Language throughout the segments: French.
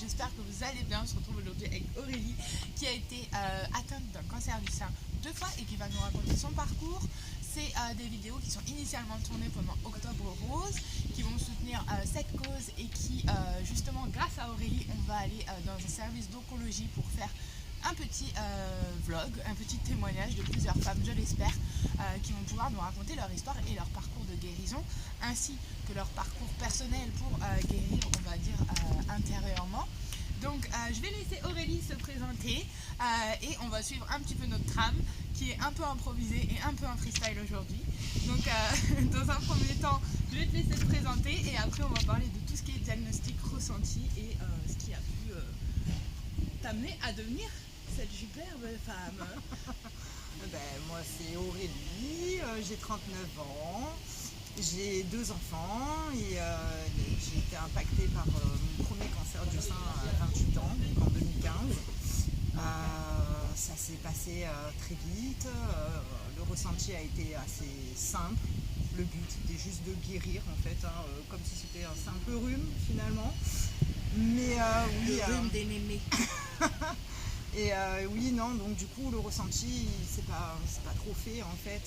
j'espère que vous allez bien. On se retrouve aujourd'hui avec Aurélie qui a été atteinte d'un cancer du sein 2 fois et qui va nous raconter son parcours. C'est des vidéos qui sont initialement tournées pendant Octobre Rose, qui vont soutenir cette cause et qui, justement, grâce à Aurélie, on va aller dans un service d'oncologie pour faire un petit vlog, un petit témoignage de plusieurs femmes, je l'espère, qui vont pouvoir nous raconter leur histoire et leur parcours de guérison, ainsi que leur parcours personnel pour guérir, on va dire, intérieurement. Donc je vais laisser Aurélie se présenter et on va suivre un petit peu notre trame qui est un peu improvisée et un peu en freestyle aujourd'hui. Donc dans un premier temps, je vais te laisser te présenter et après on va parler de tout ce qui est diagnostic, ressenti et ce qui a pu t'amener à devenir cette superbe femme. Moi c'est Aurélie, j'ai 39 ans, j'ai 2 enfants et j'ai été impactée par mon premier cancer du sein à 28 ans, donc en 2015. Ça s'est passé très vite, le ressenti a été assez simple. Le but était juste de guérir en fait, comme si c'était un simple rhume finalement. Mais oui, le rhume des mémés. Et oui, non, donc du coup le ressenti c'est pas trop fait en fait,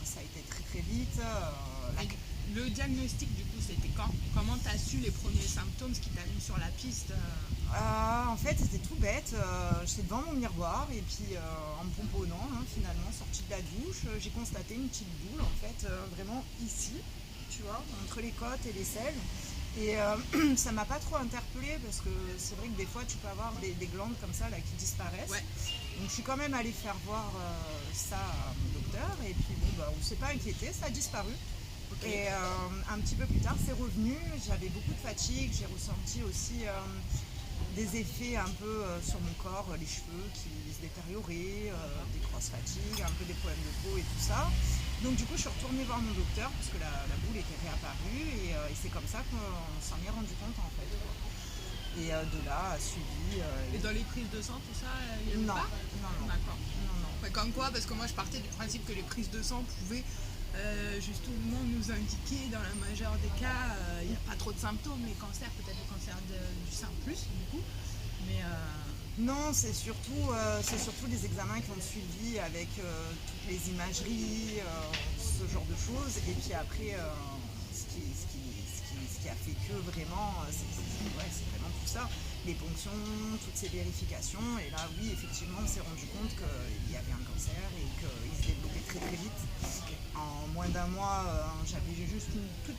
ça a été très vite. Le diagnostic du coup c'était quand? Comment tu as su les premiers symptômes, ce qui t'a mis sur la piste? En fait c'était tout bête, j'étais devant mon miroir et puis en me pomponnant finalement, sortie de la douche, j'ai constaté une petite boule en fait, vraiment ici, tu vois, entre les côtes et l'aisselle. Et ça m'a pas trop interpellée parce que c'est vrai que des fois tu peux avoir des glandes comme ça là qui disparaissent. Ouais. Donc je suis quand même allée faire voir ça à mon docteur et puis bon on s'est pas inquiété, ça a disparu. Okay. Et un petit peu plus tard c'est revenu, j'avais beaucoup de fatigue, j'ai ressenti aussi des effets un peu sur mon corps, les cheveux qui se détérioraient, des grosses fatigues, un peu des problèmes de peau et tout ça. Donc du coup je suis retournée voir mon docteur parce que la boule était réapparue et c'est comme ça qu'on s'en est rendu compte en fait. Et de là a suivi... Et dans les prises de sang, tout ça, il y avait non, pas? Non. D'accord. Non. Ouais, comme quoi, parce que moi je partais du principe que les prises de sang pouvaient justement nous indiquer dans la majeure des cas, il n'y a pas trop de symptômes, les cancers, peut-être le cancer du sein plus du coup, mais... Non, c'est surtout les examens qui ont suivi avec toutes les imageries, ce genre de choses. Et puis après, ce qui a fait que vraiment, c'est vraiment tout ça. Les ponctions, toutes ces vérifications. Et là, oui, effectivement, on s'est rendu compte qu'il y avait un cancer et qu'il se développait très vite. En moins d'1 mois, j'avais juste une toute